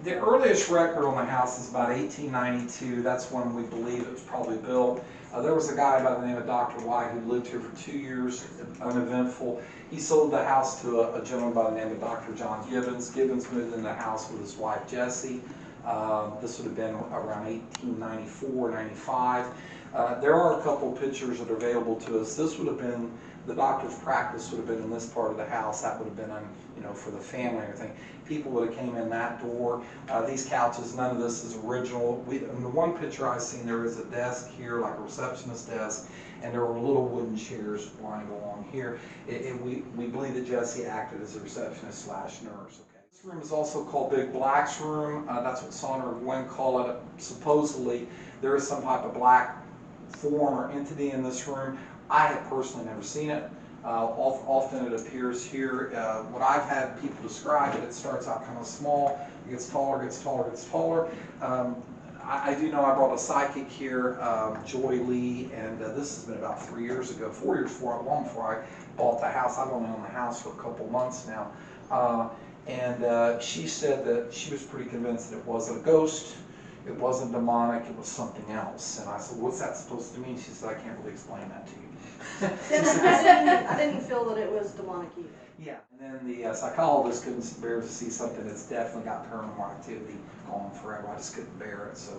The earliest record on the house is about 1892. That's when we believe it was probably built. There was a guy by the name of Dr. White who lived here for 2 years, uneventful. He sold the house to a gentleman by the name of Dr. John Gibbons. Gibbons moved in the house with his wife Jessie. This would have been around 1894, 95. There are a couple pictures that are available to us. This would have been, the doctor's practice would have been in this part of the house. That would have been, for the family and everything. People would have came in that door. These couches, none of this is original. In the one picture I've seen, there is a desk here, like a receptionist desk, and there were little wooden chairs lying along here. We believe that Jessie acted as a receptionist / nurse. Okay. This room is also called Big Black's room. That's what Saunders and Gwen call it. Supposedly, there is some type of black form or entity in this room. I have personally never seen it. Often it appears here. What I've had people describe it, it starts out kind of small, it gets taller, gets taller, gets taller. I do know I brought a psychic here, Joy Lee, and this has been about 3 years ago, 4 years before, long before I bought the house. I've only owned the house for a couple months now. She said that she was pretty convinced that it wasn't a ghost, it wasn't demonic, it was something else. And I said, what's that supposed to mean? She said, I can't really explain that to you. I didn't feel that it was demonic either. Yeah, and then the psychologist couldn't bear to see something that's definitely got paranormal activity on forever. I just couldn't bear it, so.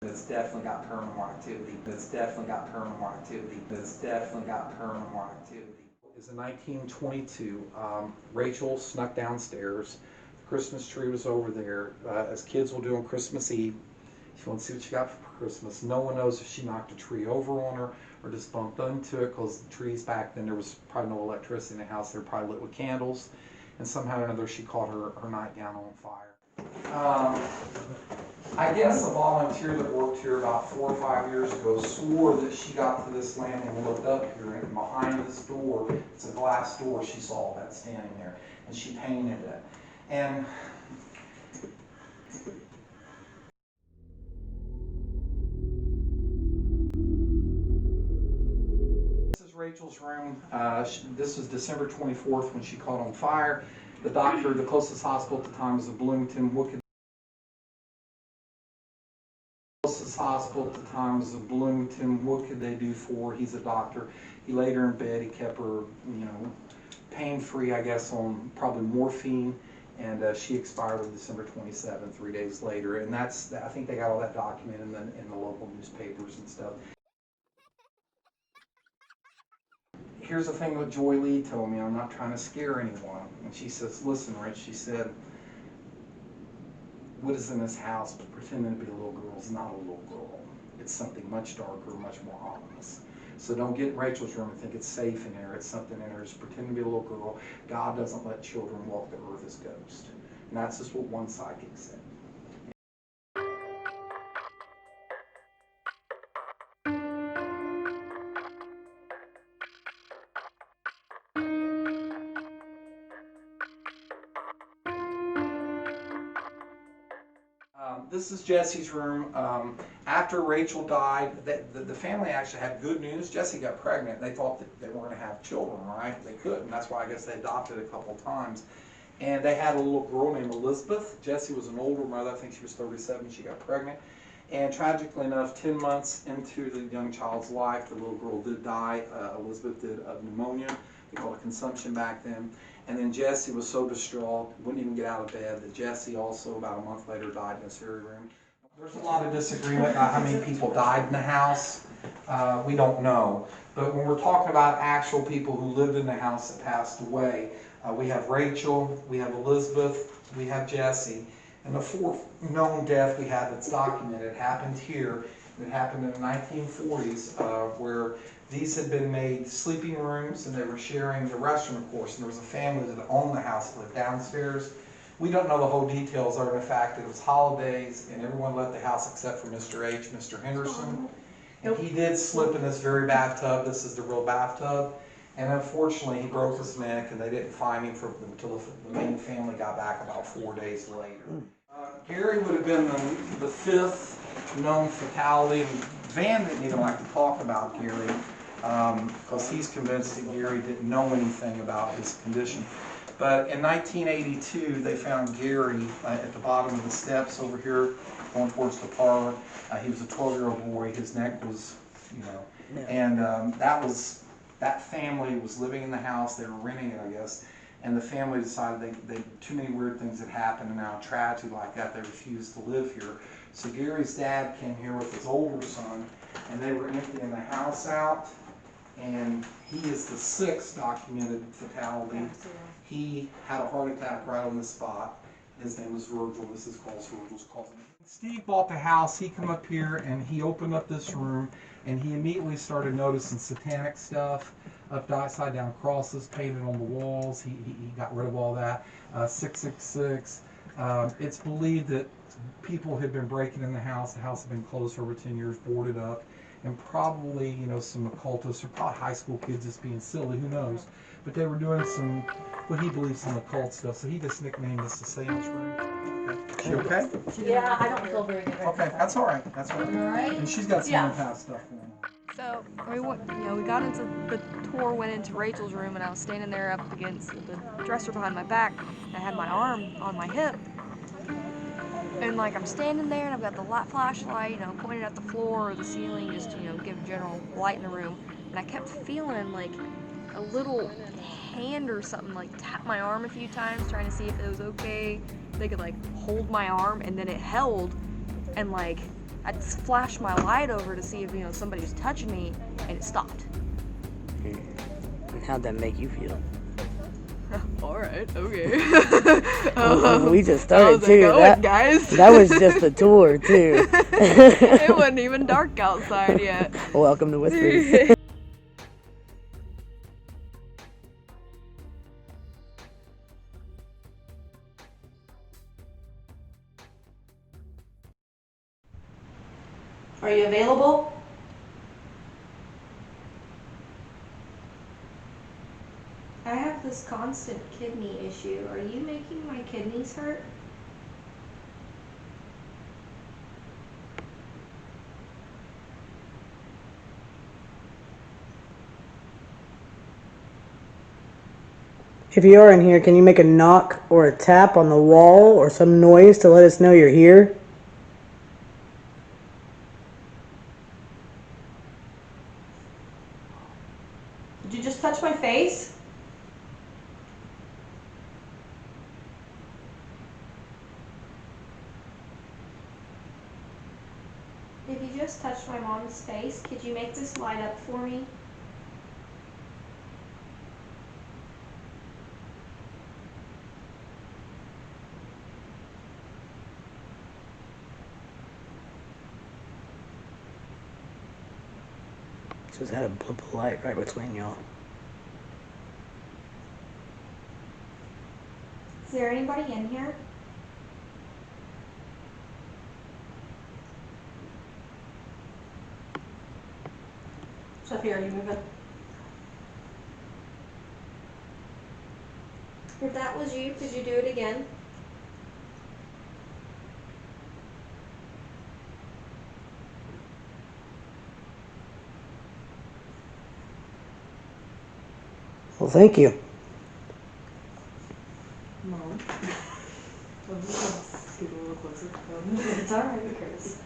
It's definitely got paranormal activity. It's definitely got paranormal activity. It's definitely got paranormal activity. It was in 1922. Rachel snuck downstairs. The Christmas tree was over there. As kids will do on Christmas Eve. She wants to see what she got for Christmas. No one knows if she knocked a tree over on her or just bumped into it, because the trees back then, there was probably no electricity in the house. They were probably lit with candles. And somehow or another, she caught her nightgown on fire. I guess a volunteer that worked here about 4 or 5 years ago swore that she got to this landing and looked up here, and behind this door, it's a glass door, she saw that standing there, and she painted it. And Rachel's room. This was December 24th when she caught on fire. The doctor, the closest hospital at the time was in Bloomington. What could they do for her? He's a doctor. He laid her in bed. He kept her, pain-free, I guess, on probably morphine. And she expired on December 27th, 3 days later. And I think they got all that documented in the local newspapers and stuff. Here's the thing that Joy Lee told me. I'm not trying to scare anyone. And she says, listen, Rich, she said, what is in this house, but pretending to be a little girl is not a little girl. It's something much darker, much more ominous. So don't get in Rachel's room and think it's safe in there. It's something in there. Just pretend to be a little girl. God doesn't let children walk the earth as ghosts. And that's just what one psychic said. This is Jessie's room. After Rachel died, the family actually had good news. Jessie got pregnant. They thought that they weren't going to have children, right? They couldn't. That's why I guess they adopted a couple times. And they had a little girl named Elizabeth. Jessie was an older mother. I think she was 37. She got pregnant. And tragically enough, 10 months into the young child's life, the little girl did die. Elizabeth did of pneumonia. They called it consumption back then. And then Jessie was so distraught, wouldn't even get out of bed, that Jessie also, about a month later, died in this very room. There's a lot of disagreement about how many people died in the house. We don't know. But when we're talking about actual people who lived in the house that passed away, we have Rachel, we have Elizabeth, we have Jessie. And the fourth known death we have that's documented happened here. It happened in the 1940s, where these had been made sleeping rooms, and they were sharing the restroom, of course. And there was a family that owned the house that lived downstairs. We don't know the whole details other than the fact that it was holidays, and everyone left the house except for Mr. H, Mr. Henderson. And he did slip in this very bathtub. This is the real bathtub. And unfortunately, he broke his neck, and they didn't find him until the main family got back about 4 days later. Gary would have been the fifth known fatality. And Van didn't even like to talk about Gary because he's convinced that Gary didn't know anything about his condition. But in 1982, they found Gary at the bottom of the steps over here, going towards the parlor. He was a 12-year-old boy. His neck was, and that family was living in the house. They were renting it, I guess. And the family decided too many weird things had happened, and now a tragedy like that, they refused to live here. So Gary's dad came here with his older son, and they were emptying the house out. And he is the 6th documented fatality. He had a heart attack right on the spot. His name was Virgil. This is Virgil's closet. Steve bought the house. He come up here and he opened up this room, and he immediately started noticing satanic stuff, upside down crosses painted on the walls. He got rid of all that. 666. It's believed that people had been breaking in the house. The house had been closed for over 10 years, boarded up. And probably, some occultists or probably high school kids just being silly, who knows. But they were doing what he believes some occult stuff. So he just nicknamed this the seance room. Okay. She okay? Yeah, I don't feel very good. Okay, that's all right. That's all right. All right. And she's got some empath stuff going on. So we got into the tour, went into Rachel's room, and I was standing there up against the dresser behind my back. And I had my arm on my hip. And I'm standing there and I've got the flashlight, pointed at the floor or the ceiling just to, give general light in the room. And I kept feeling a little hand or something tap my arm a few times, trying to see if it was okay. They could hold my arm, and then it held, and I just flashed my light over to see if somebody was touching me, and it stopped. And how'd that make you feel? All right, okay. We just started too. Guys. That was just a tour too. It wasn't even dark outside yet. Welcome to Whispers. Are you available? I have this constant kidney issue. Are you making my kidneys hurt? If you are in here, can you make a knock or a tap on the wall or some noise to let us know you're here? Did you just touch my face? If you just touched my mom's face, could you make this light up for me? Just had a blip of light right between y'all. Is there anybody in here? Sophia, are you moving? If that was you, could you do it again? Well, thank you. Mom. Let's get a little closer. It's alright, Chris.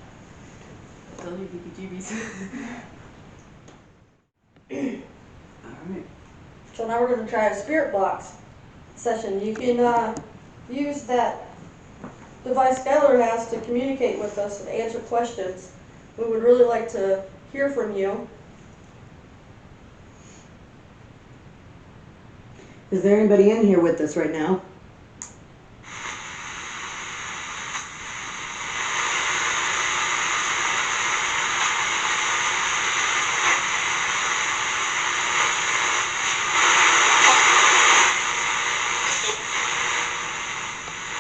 I told you BPGBs. Alright. So now we're going to try a spirit box session. You can use that device Skyler has to communicate with us and answer questions. We would really like to hear from you. Is there anybody in here with us right now?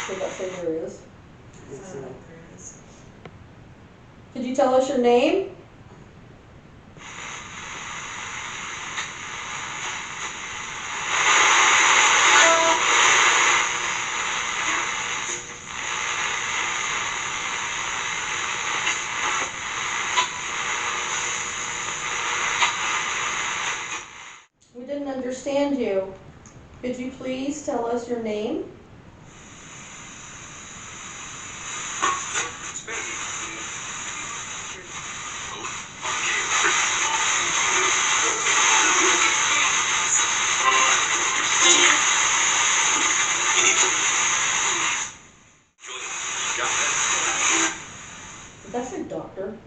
Did that say there is? Could you tell us your name? We didn't understand you. Could you please tell us your name? That's a doctor.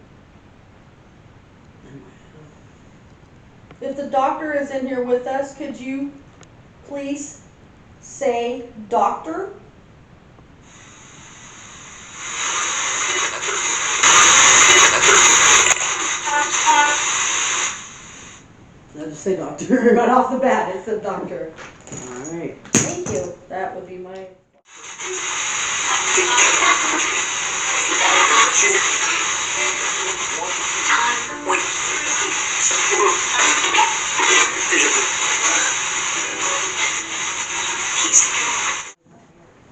If the doctor is in here with us, could you please say doctor? So just say doctor. Right off the bat, it said doctor. Alright. Thank you. That would be my.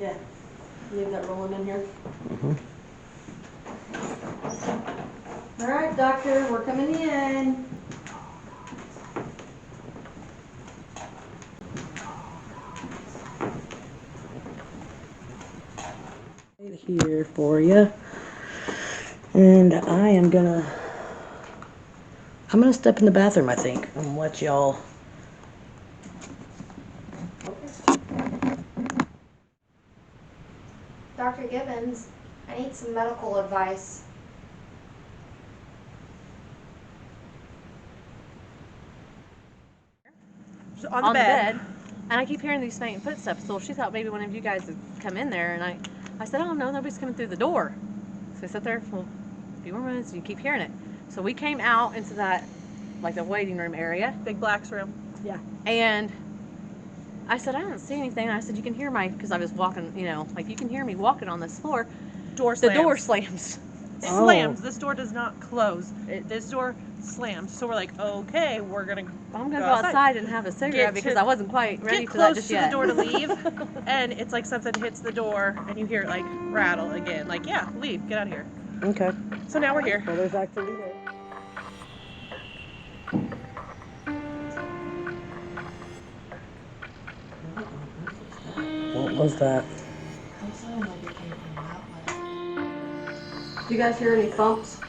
Yeah. Leave that rolling in here. All right, doctor, we're coming in. Here for you. And I'm gonna step in the bathroom, I think, and let y'all. Dr. Gibbons, I need some medical advice. On the bed. And I keep hearing these faint footsteps, so she thought maybe one of you guys had come in there, and I said, oh no, nobody's coming through the door. So I sat there for a few more minutes, and you keep hearing it. So we came out into that, like the waiting room area. Big Black's room. Yeah. And I said, I don't see anything. I said, you can hear because I was walking, like you can hear me walking on this floor. Door slams. The door slams. Slams. This door does not close. This door slams. So we're like, okay, we're gonna. I'm gonna go outside and have a cigarette because I wasn't quite ready for that just yet. Get close to the door to leave, and it's like something hits the door, and you hear it like rattle again. Like, yeah, leave, get out of here. Okay. So now we're here. Well, there's activity there. What was that? Do you guys hear any thumps?